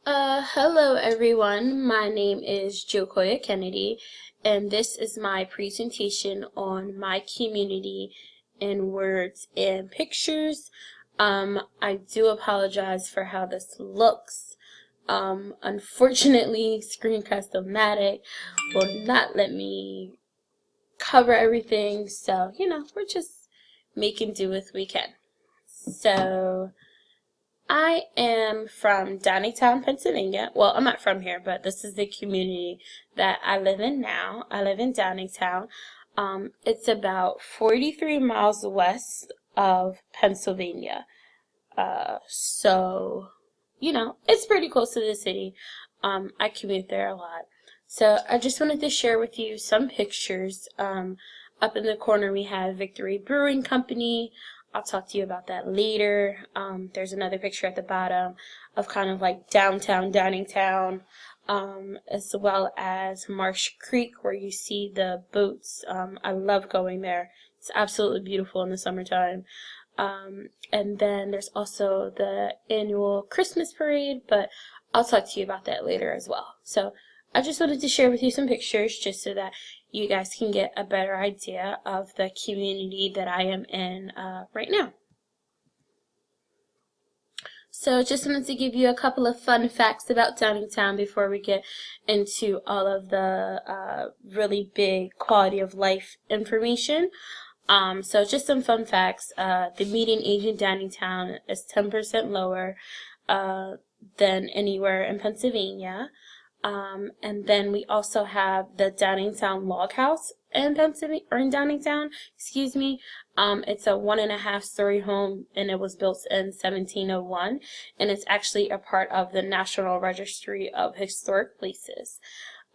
Hello everyone. My name is Jokoya Kennedy, and this is my presentation on my community in words and pictures. I do apologize for how this looks. Unfortunately, Screencast-O-Matic will not let me cover everything, so, we're just making do with what we can. So, I am from Downingtown, Pennsylvania. Well, I'm not from here, but this is the community that I live in now. I live in Downingtown. It's about 43 miles west of Pennsylvania. So, it's pretty close to the city. I commute there a lot. So I just wanted to share with you some pictures. Up in the corner we have Victory Brewing Company. I'll talk to you about that later. There's another picture at the bottom of kind of like downtown Downingtown, as well as Marsh Creek where you see the boats. I love going there. It's absolutely beautiful in the summertime. And then there's also the annual Christmas parade, but I'll talk to you about that later as well. So I just wanted to share with you some pictures just so that you guys can get a better idea of the community that I am in right now. So just wanted to give you a couple of fun facts about Downingtown before we get into all of the really big quality of life information. So just some fun facts. The median age in Downingtown is 10% lower than anywhere in Pennsylvania. And then we also have the Downingtown Log House in Pennsylvania, or in Downingtown, excuse me. It's a 1.5-story home, and it was built in 1701, and it's actually a part of the National Registry of Historic Places.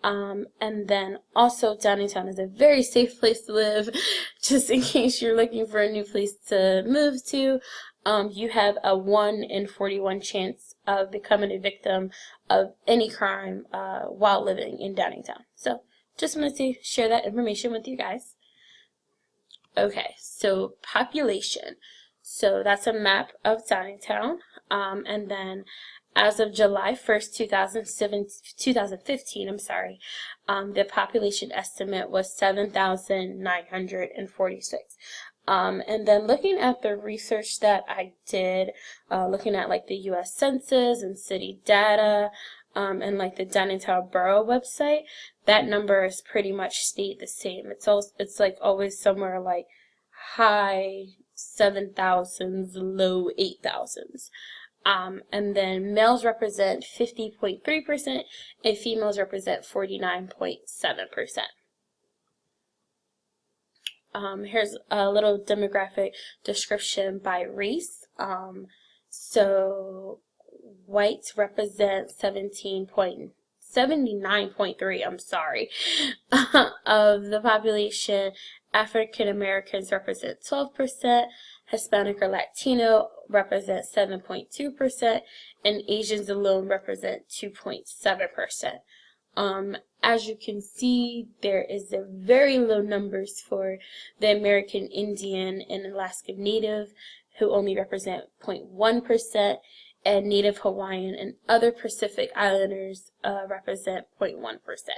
And then also Downingtown is a very safe place to live, just in case you're looking for a new place to move to. You have a 1 in 41 chance of becoming a victim of any crime while living in Downingtown. So just wanted to share that information with you guys. Okay, so population. So that's a map of Downingtown. And then as of July 1st, 2015, the population estimate was 7,946. And then looking at the research that I did, looking at like the U.S. Census and city data, and like the Downingtown Borough website, that number is pretty much stayed the same. It's like always somewhere like high 7,000s, low 8,000s. And then males represent 50.3% and females represent 49.7%. Here's a little demographic description by race. So whites represent 79.3, of the population. African Americans represent 12%, Hispanic or Latino represent 7.2%, and Asians alone represent 2.7%. As you can see, there is a very low numbers for the American Indian and Alaska Native, who only represent 0.1%, and Native Hawaiian and other Pacific Islanders represent 0.1%.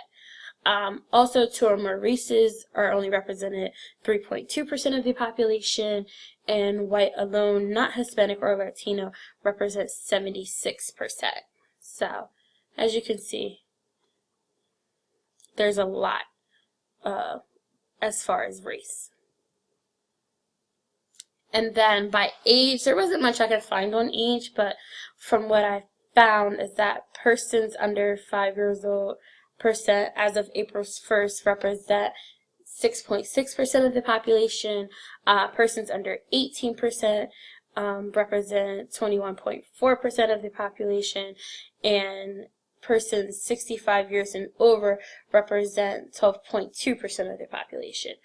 Also, two or more races are only represented 3.2% of the population, and white alone, not Hispanic or Latino, represents 76%. So, as you can see, there's a lot as far as race. And then by age, there wasn't much I could find on age, but from what I found is that persons under 5 years old as of April 1st represent 6.6% of the population. Persons under 18% represent 21.4% of the population, and persons 65 years and over represent 12.2% of the population.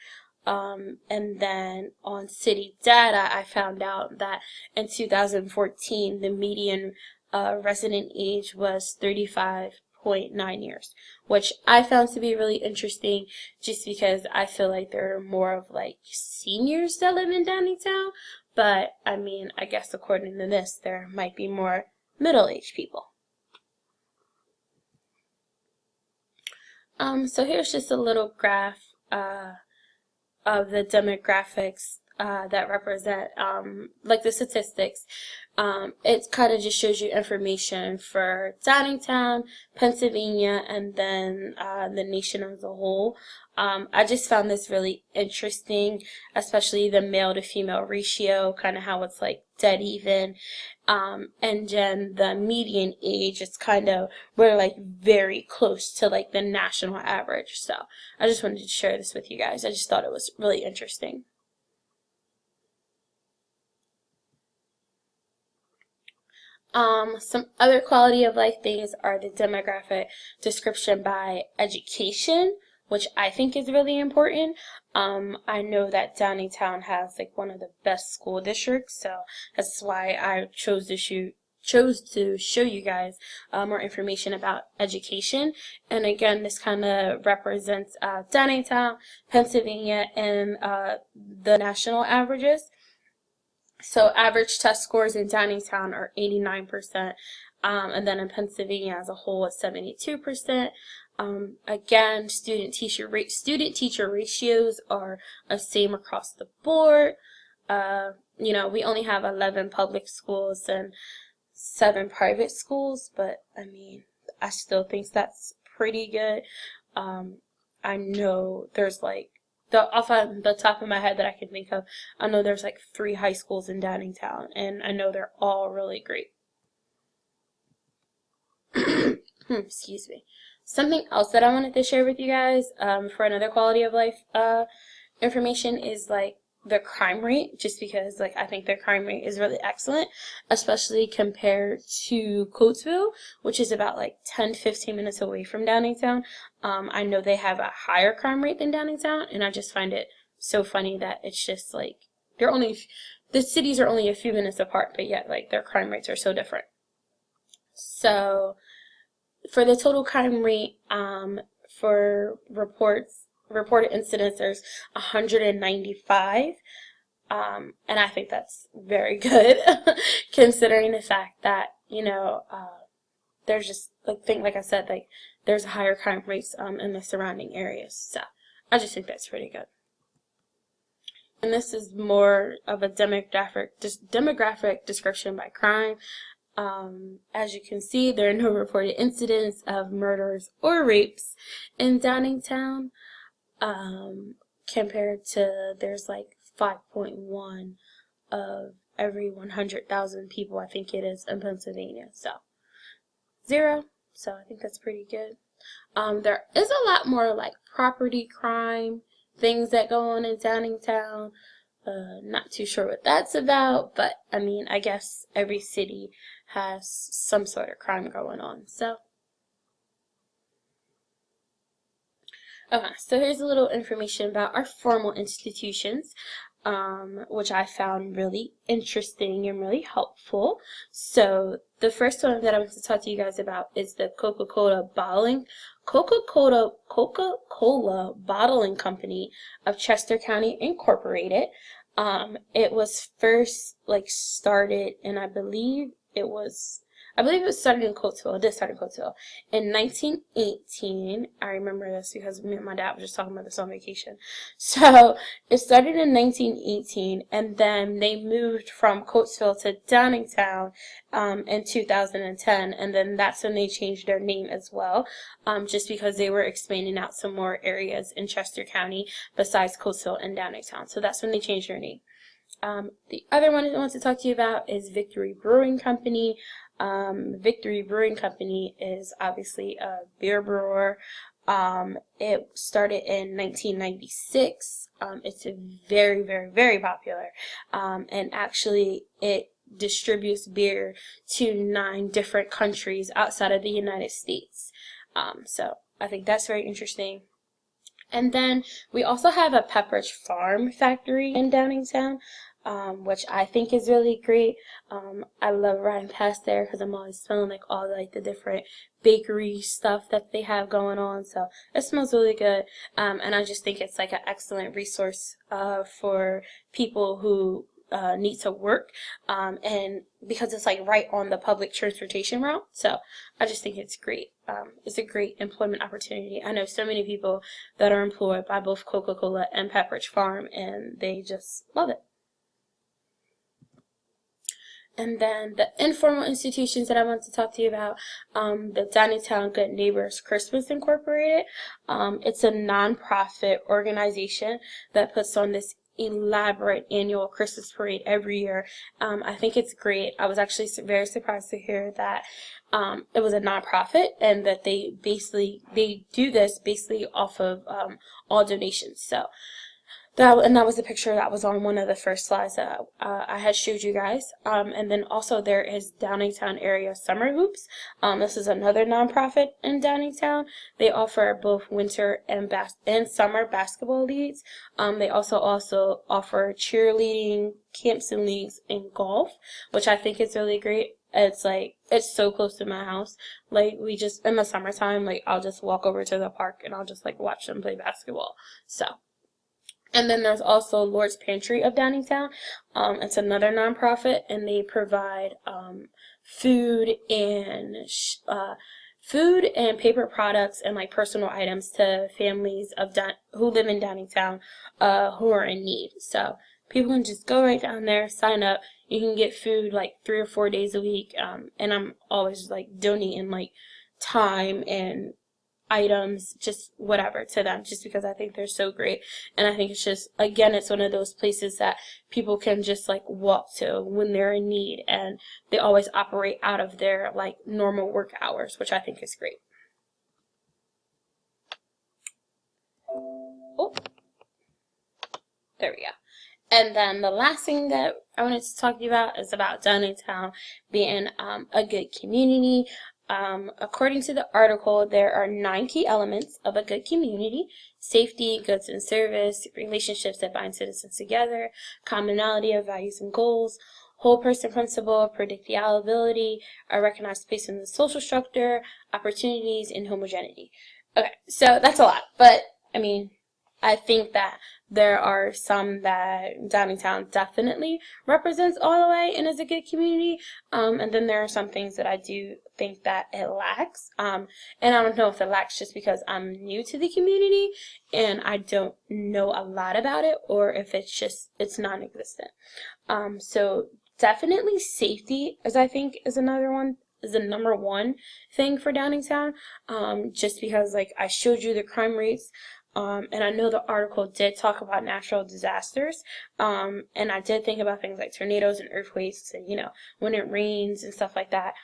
And then on city data, I found out that in 2014, the median resident age was 35.9 years, which I found to be really interesting just because I feel like there are more of like seniors that live in Downingtown, but I mean, I guess according to this, there might be more middle-aged people. So here's just a little graph of the demographics that represent like the statistics. It kind of just shows you information for Downingtown, Pennsylvania, and then the nation as a whole. I just found this really interesting, especially the male to female ratio, kind of how it's like dead even. And then the median age is kind of, we're like very close to like the national average. So I just wanted to share this with you guys. I just thought it was really interesting. Some other quality of life things are the demographic description by education, which I think is really important. I know that Downingtown has like one of the best school districts, so that's why I chose to show you guys more information about education. And again, this kind of represents Downingtown, Pennsylvania, and the national averages. So average test scores in Downingtown are 89%, and then in Pennsylvania as a whole it's 72%. Again, student teacher ratios are the same across the board. We only have 11 public schools and 7 private schools, but I mean, I still think that's pretty good. I know there's like, off of the top of my head that I can think of, I know there's like 3 high schools in Downingtown, and I know they're all really great. Excuse me. Something else that I wanted to share with you guys for another quality of life information is like the crime rate, just because like I think their crime rate is really excellent, especially compared to Coatesville, which is about like 10-15 minutes away from Downingtown. I know they have a higher crime rate than Downingtown, and I just find it so funny that it's just like the cities are only a few minutes apart, but yet like their crime rates are so different. So for the total crime rate, for reported incidents, there's 195, and I think that's very good considering the fact that there's just like I said, like there's higher crime rates in the surrounding areas. So I just think that's pretty good. And this is more of a demographic description by crime. As you can see, there are no reported incidents of murders or rapes in Downingtown, compared to there's like 5.1 of every 100,000 people, I think it is, in Pennsylvania. So 0. So I think that's pretty good. There is a lot more like property crime things that go on in Downingtown. Not too sure what that's about, but I mean, I guess every city has some sort of crime going on. So, okay, so here's a little information about our formal institutions, which I found really interesting and really helpful. So the first one that I want to talk to you guys about is the Coca-Cola Bottling Company of Chester County Incorporated. It was first like started, and I believe it was started in Coatesville. It did start in Coatesville in 1918. I remember this because me and my dad were just talking about this on vacation. So it started in 1918, and then they moved from Coatesville to Downingtown in 2010, and then that's when they changed their name as well, just because they were expanding out some more areas in Chester County besides Coatesville and Downingtown. So that's when they changed their name. The other one I want to talk to you about is Victory Brewing Company. Victory Brewing Company is obviously a beer brewer. It started in 1996. It's very, very, very popular. And actually it distributes beer to 9 different countries outside of the United States. So I think that's very interesting. And then we also have a Pepperidge Farm factory in Downingtown, which I think is really great. I love riding past there because I'm always smelling like all like the different bakery stuff that they have going on. So it smells really good, and I just think it's like an excellent resource for people who need to work, and because it's like right on the public transportation route. So I just think it's great. It's a great employment opportunity. I know so many people that are employed by both Coca-Cola and Pepperidge Farm, and they just love it. And then the informal institutions that I want to talk to you about, the Downingtown Good Neighbors Christmas Incorporated. It's a nonprofit organization that puts on this elaborate annual Christmas parade every year. I think it's great. I was actually very surprised to hear that it was a nonprofit and that they do this basically off of all donations. So that was the picture that was on one of the first slides that I had showed you guys. And then also there is Downingtown Area Summer Hoops. This is another nonprofit in Downingtown. They offer both winter and summer basketball leagues. They also offer cheerleading, camps and leagues, and golf, which I think is really great. It's so close to my house. Like, we just, in the summertime, like, I'll just walk over to the park and I'll just like watch them play basketball. So. And then there's also Lord's Pantry of Downingtown. It's another nonprofit, and they provide food and paper products and like personal items to families who live in Downingtown who are in need. So people can just go right down there, sign up. You can get food like 3 or 4 days a week. And I'm always like donating like time and items, just whatever, to them, just because I think they're so great. And I think it's just, again, it's one of those places that people can just like walk to when they're in need, and they always operate out of their like normal work hours, which I think is great. Oh, there we go. And then the last thing that I wanted to talk to you about is about Downingtown being a good community. According to the article, there are 9 key elements of a good community: safety, goods and service, relationships that bind citizens together, commonality of values and goals, whole person principle, predictability, a recognized space in the social structure, opportunities, and homogeneity. Okay, so that's a lot, but I mean, I think that there are some that Downingtown definitely represents all the way and is a good community. And then there are some things that I do think that it lacks. And I don't know if it lacks just because I'm new to the community and I don't know a lot about it, or if it's non-existent. So definitely safety, as I think is the number one thing for Downingtown. Just because like I showed you the crime rates. And I know the article did talk about natural disasters, and I did think about things like tornadoes and earthquakes, and when it rains and stuff like that.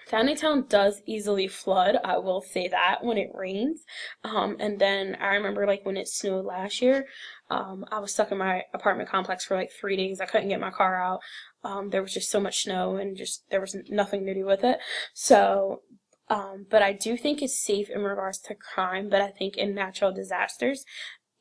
Downingtown does easily flood, I will say that, when it rains. And then I remember like when it snowed last year, I was stuck in my apartment complex for like 3 days. I couldn't get my car out. There was just so much snow, and there was nothing to do with it. So but I do think it's safe in regards to crime. But I think in natural disasters,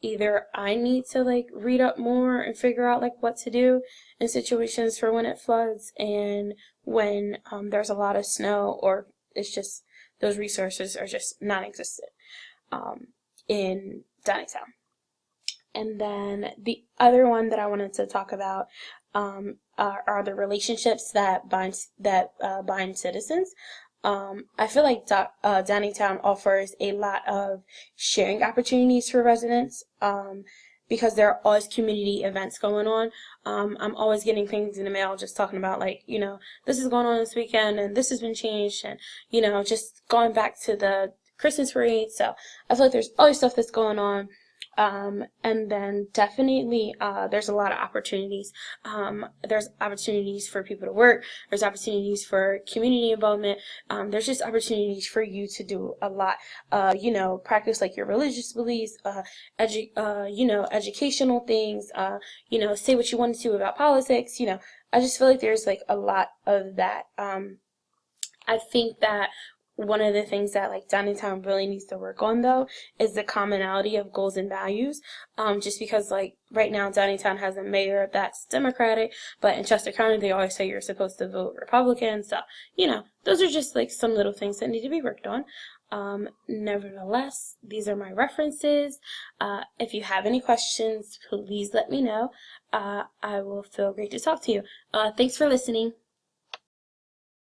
either I need to like read up more and figure out like what to do in situations for when it floods and when there's a lot of snow, or it's just those resources are just non-existent in Downingtown. And then the other one that I wanted to talk about are the relationships that bind citizens. I feel like Downingtown offers a lot of sharing opportunities for residents because there are always community events going on. I'm always getting things in the mail just talking about like, this is going on this weekend and this has been changed, and, just going back to the Christmas parade. So I feel like there's always stuff that's going on. And then definitely there's a lot of opportunities. There's opportunities for people to work. There's opportunities for community involvement. There's just opportunities for you to do a lot. Practice like your religious beliefs, educational things, say what you want to about politics. I just feel like there's like a lot of that. I think that one of the things that like Downingtown really needs to work on though is the commonality of goals and values. Just because like right now Downingtown has a mayor that's Democratic, but in Chester County they always say you're supposed to vote Republican. So those are just like some little things that need to be worked on. Nevertheless, these are my references. If you have any questions, please let me know. I will feel great to talk to you. Thanks for listening.